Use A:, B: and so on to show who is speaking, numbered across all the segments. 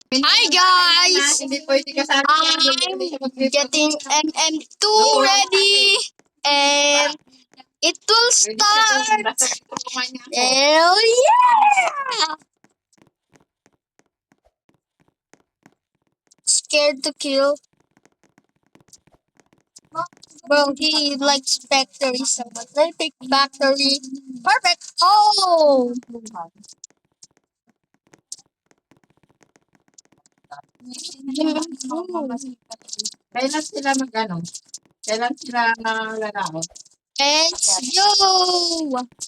A: Hi guys!
B: Hindi pwede ka sa
A: I'm getting MM2 ready and it will start! Hell yeah! Scared to kill. Bro, he likes factory so much. Let me pick factory. Perfect! Oh!
B: Kailan sila mag-ano? Kailan sila lalaro?
A: Let's go!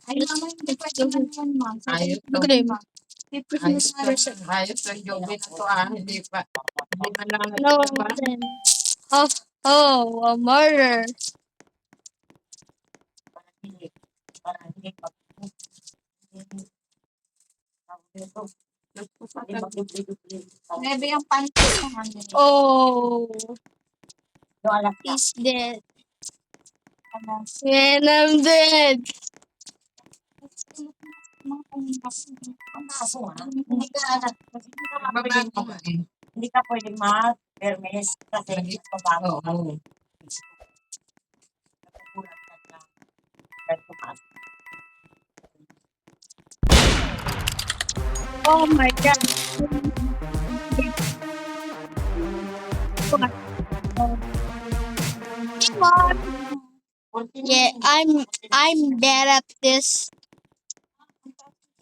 C: Ay, mama, hindi pwede naman, ma.
B: Ayos
A: Look at
B: lang.
A: him.
B: Ayos lang. Ayos lang yung to Hindi pa. Hindi man lang
A: No,
B: nagkakaba.
A: then. Oh, a murder.
C: Maybe yung panty naman.
A: Oh,
C: Wala ka.
A: he's dead.
C: Ano?
A: And I'm dead.
C: Hindi ka hindi ka pwede mag-permis kasi babago.
B: Oo.
A: Oh my god. Come on. Yeah, I'm bad at this.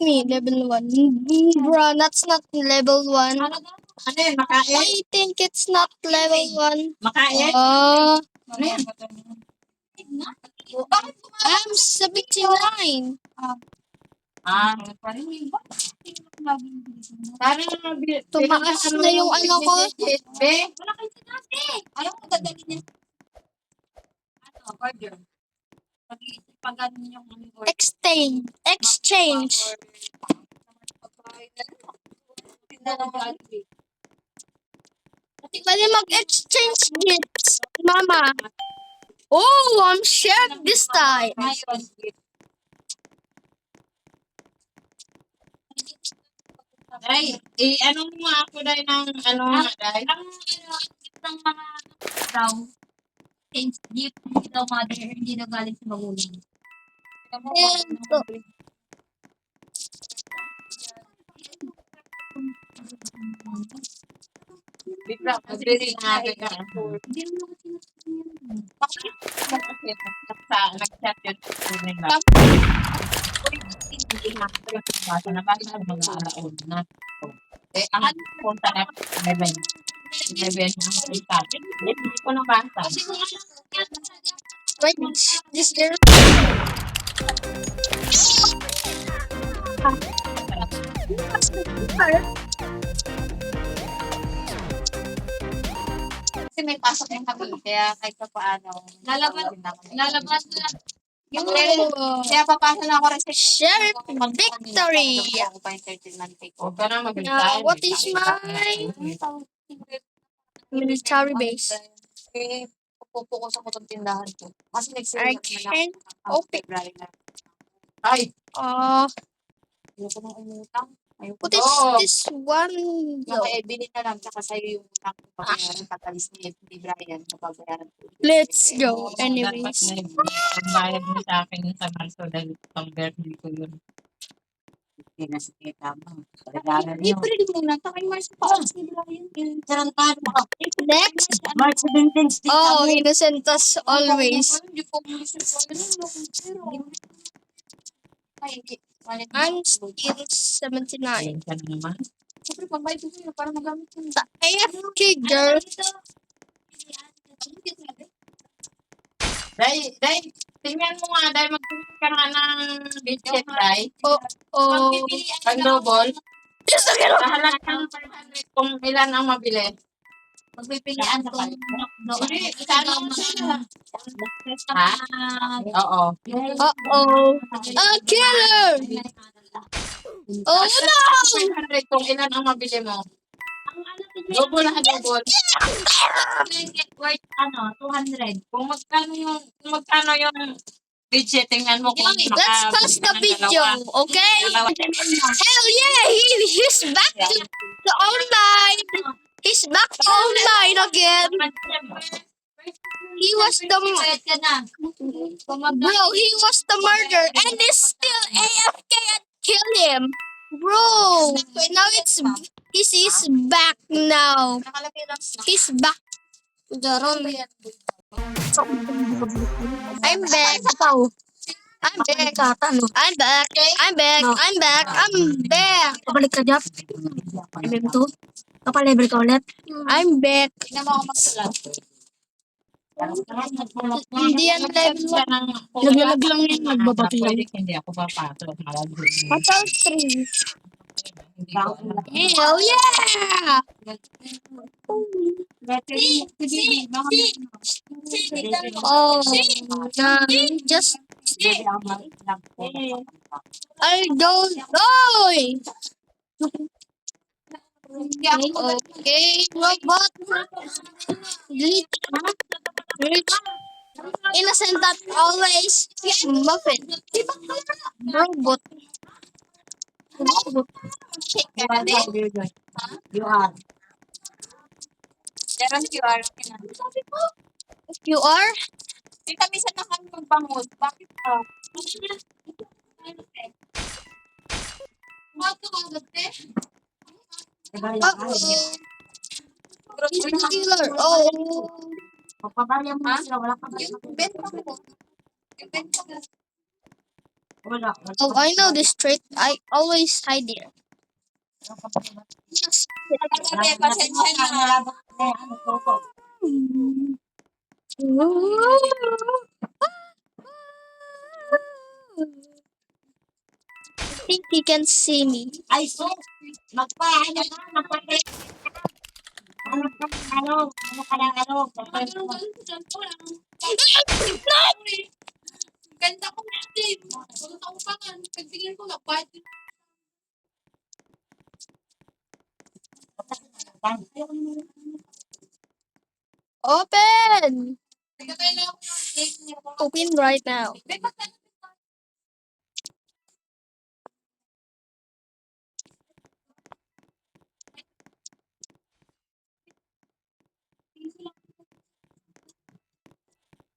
A: Me, level 1. Bro, that's not level 1.
B: Ano yun? Makain?
A: I think it's not level 1.
B: Makain?
A: Oh,
B: Ano yan?
A: I'm 79.
B: Ah,
C: Parang
A: Tumaas na yung ano ko.
B: Be?
C: wala kayo sinabi. Ayaw mo dadali niya. Ano, order. Pag ano yung
A: Exchange. Pwede mag-exchange gifts, mama. Oh, I'm shared this time.
B: Day, ano mo ako dahil ng ano nga dahil?
C: Ang gift ng mga daw, change gift, hindi daw mother, hindi daw galing sa magulang.
A: Ito.
B: Bigla, magre-ring aga ka.
C: Hindi mo naman sinasabi.
B: Kasi nag-chat yun sa nila. Hindi na ako yung basa na bakit ang mga alaon na. Eh, ang punta na 11. 11 ang punta. Hindi ko nabasa.
A: Wait, this girl.
C: Kasi may pasok yung kami, kaya kahit pa paano. Lalabas na. Yung kaya papasa na ako rin sa
A: Sheriff victory.
C: Ako pa yung 13-month take.
B: Huwag ka na mag-resign.
A: What is my military base?
C: Eh, pupukus ako itong tindahan ko. Kasi
A: I
C: nag-sale
A: can't open.
C: February na.
B: Ay,
C: Ayoko nang umutang. Ayoko
A: What is this one?
C: Yung kay Evelyn na lang, tsaka sa'yo yung utang ko pagbayaran, katalis ni Brian, mapabayaran ko.
A: Let's go.
B: dapat
A: Anyways.
B: ang bayad mo sa akin yung sa Marso dahil pang birthday ko yun. Hindi na sige, tama. Regalo niyo.
C: April muna, takay March pa. Si Brian.
B: Tarantado ka.
A: Next.
B: March 17,
A: Oh, innocent as always.
C: Hindi ko Ay, hindi.
A: I'm still 79.
B: Ayun ka na naman.
C: Siyempre, pambayad ko sa'yo para magamit ko.
A: The AFK girl.
B: Dahil, tingnan mo nga, dahil magpili ka nga ng budget, dahil.
A: Oh.
B: Pag double, nahalag ng 500 kung ilan ang mabili.
C: Magpipilian ko.
B: Hindi, sana mo siya. Ha? Oo.
A: Uh-oh. A killer! Oh no!
B: 500 kung ilan ang mabili mo. Double na double.
C: Worth 200.
B: Kung magkano yung Pidge, tingnan mo kung
A: Let's pause the video, okay? Hell yeah! He's back to online! He's back to online again! He was the... Bro, he was the murderer and is still AFK and kill him! Bro! Now it's... He's back now. He's back. I'm back. I'm back. I'm back. I'm back. I'm back. I'm back.
D: Pabalik ka, Jap. MM2. Kapalevel ka ulit.
A: I'm back. Hindi yan level 1.
D: Naglalag lang yan, nagbabato yan.
B: Hindi ako papasok.
A: Hotel 3. Hell yeah! Oh, just I don't know. Okay, robot. Glitch. Innocent that always muffin. Robot. Robot.
B: You are.
C: Meron QR.
A: You are?
C: Tita, minsan na kami magbangon. Bakit ka?
A: Uh-oh. He's the killer. Oh.
C: Yung benta mo. Yung benta mo.
A: Oh, I know this trick. I always hide there. Yes.
C: Sabi, pasensya na.
A: I think he can see me.
B: Ay, so, magpaano ka, magpapay. Ano ka lang,
C: Ganda ko na din. Sunod ako pa nga. Pagtingin ko na, pwede.
A: Open!
C: Teka, kailangan ko yung cake niya.
A: Open right now.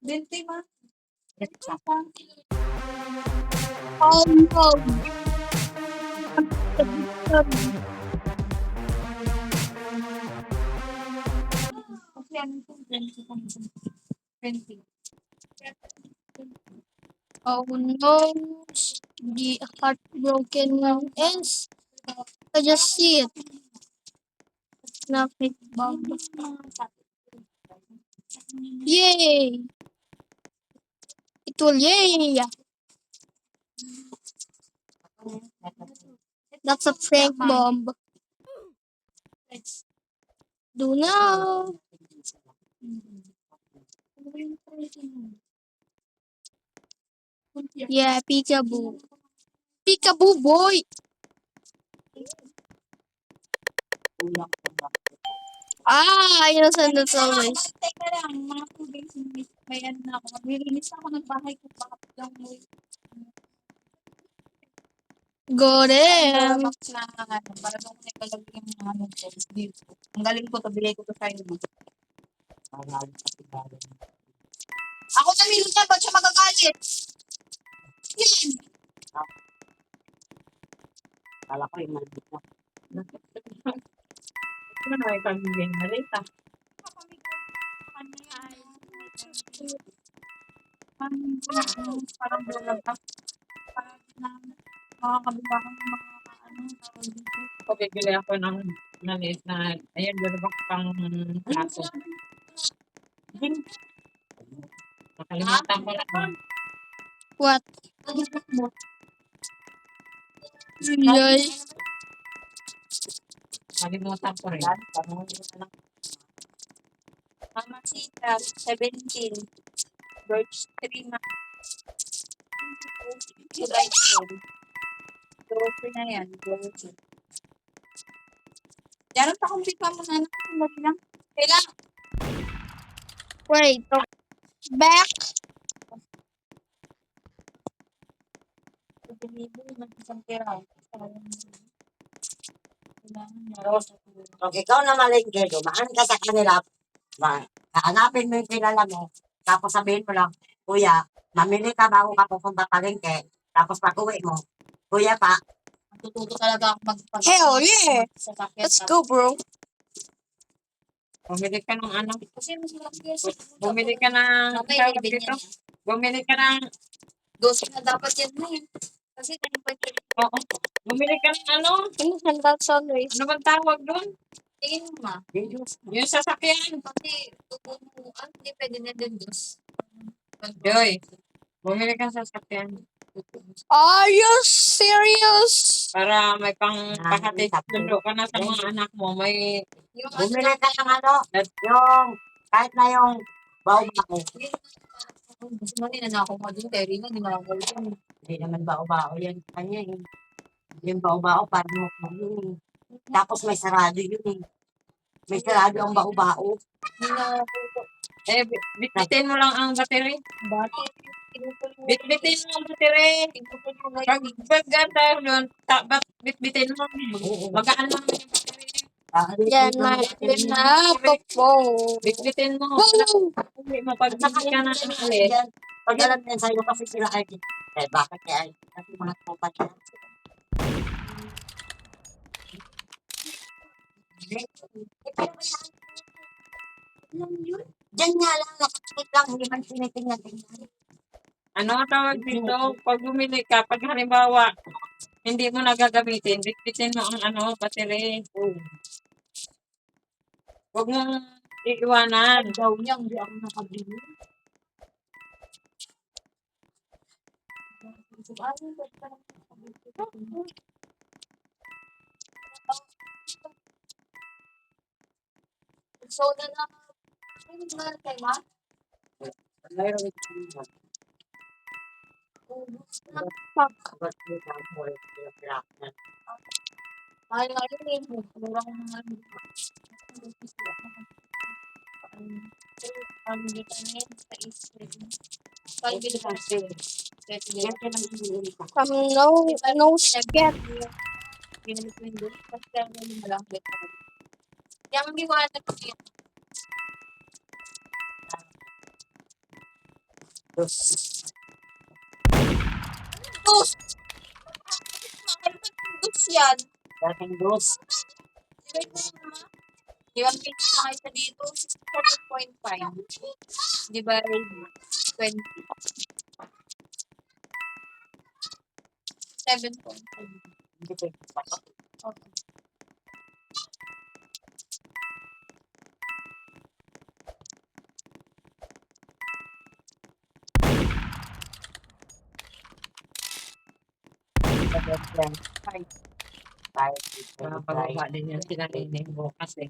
C: Bente ma.
A: Oh no! Oh no! The heartbroken is. I just see it. Nothing bomb. Yay! It will yay! That's a prank bomb. Do now. Yeah, peekaboo. Peekaboo boy. Innocent as always.
C: Teka lang, mga 2 days may ano na ako. Maglilinis ako ng bahay ko. Baka lang mo.
A: Go there.
C: Box na ano. Para doon ko nakalagay yung mga ano ko. Ang galing ko, tabigay ko to sa'yo. Ako na meron niya, ba't siya magagalit? Yan.
B: Kala ko yung maldit na. Ano na yung pag-ibig na rin, ha?
C: Parang bulag ako. Parang makakabiba ko ng mga ano.
B: Pabibili ako ng maliit na, ayan, dalawang pang plato. Nakalimutan ko lang.
A: What? Yay.
B: Nakalimutan ko rin.
C: Mama Sita, 17. George 3 na. July 10. 12 na yan. 12. Diyan pa kung bigla mo na natin lang. Kailangan.
A: Wait. Back.
E: Pag ikaw na malingke, dumaan ka sa kanila, hanapin mo yung kilala mo, tapos sabihin mo lang, Kuya, mamili ka bago ka pupunta palengke, tapos pag uwi mo, Kuya pa,
C: Matututo talaga ako magpag...
A: Hell yeah!
C: Sasakyan.
A: Let's go, bro.
B: Bumili ka ng ano?
C: Kasi mas malaki yan sa...
B: Bumili ka ng...
C: Mamay,
B: tawag
C: ibig
B: dito?
C: yan.
B: Bumili ka ng...
C: Dos na dapat yan na eh. Kasi tayo pa
B: Oo. Bumili ka ng ano?
A: And that's always.
B: Ano bang tawag doon?
C: tingin mo ma.
B: Yung sasakyan.
C: Kasi tutunuan, hindi pwede na din dos.
B: Joy, bumili ka ng sasakyan.
A: Are you serious?
B: Para may pangpahatid. Sundo ka na sa mga anak mo. May...
C: Yung
E: bumili ka ng ano, yung, kahit na yung bao-bao.
C: Gusto mo rin na ako mag-yung Terry na, di makakalitan.
E: Hindi naman bao-bao yan. Kanya yun. Yung bao-bao, parang mo yun eh. Tapos may sarado yun eh. May sarado ang bao-bao.
C: Hindi na ako.
B: Eh, bitbitin mo lang ang battery.
C: Bakit? Tinutuloy.
B: Bitbitin mo ang battery.
C: Tinutuloy.
B: Pag tayo doon, bitbitin mo. Magaan lang yung battery.
A: Yan, my po.
B: Bitbitin mo.
A: Boom!
B: Hindi mo pag ka na alis.
E: Pag alam niyan sa'yo kasi sila ay, bakit kaya ay, kasi mga tropa niya. Diyan nga lang, nakakit lang, hindi man tinitingnan.
B: Ano ang tawag dito? Pag bumili ka, pag halimbawa, hindi mo nagagamitin, bitbitin mo ang ano, battery. Huwag mong iiwanan.
C: Daw niya, hindi ako nakabili. So, na na, ano ba kay ma?
E: Mayroon
C: Mahal nga yun eh. Mura ko mga ang dito na yun sa isip. Pag-bili ka na
A: No scared.
C: Ginamit ko yun doon. Kasi kaya mo yung malambit. Kaya hindi ko alam ko yun. Dos! Dos yan.
E: dating dos.
C: Di ba pizza na kayo sa dito? 7.5. Di ba 20? 7.5.
E: Hindi ko
C: Okay.
B: Pababa din yan sila nining bukas eh.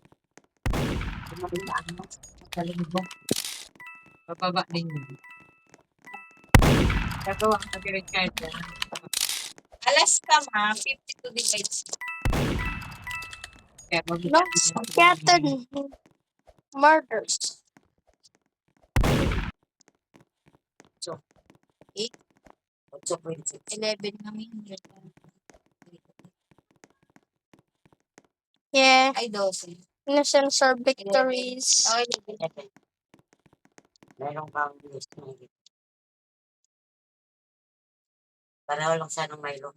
B: Pababa din yun. Gagawa ang credit card yan.
C: Alas ka ma, 52 divides.
B: Kaya
A: No scattered murders.
C: Eight.
E: 8.6.
C: 11 namin yun.
A: Yeah,
C: Ay, 12.
A: innocents are victories.
C: Okay,
E: Meron kang list mo. Pareho lang siya ng mayroon.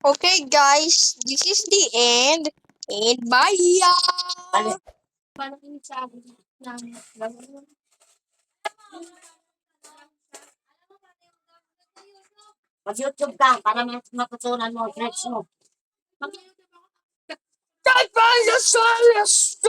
A: Okay, guys, this is the end. And bye!
E: Bali,
C: Paano yung sa akin?
E: mag-YouTube ka para matutunan mo, tricks mo.
A: Take by the silence,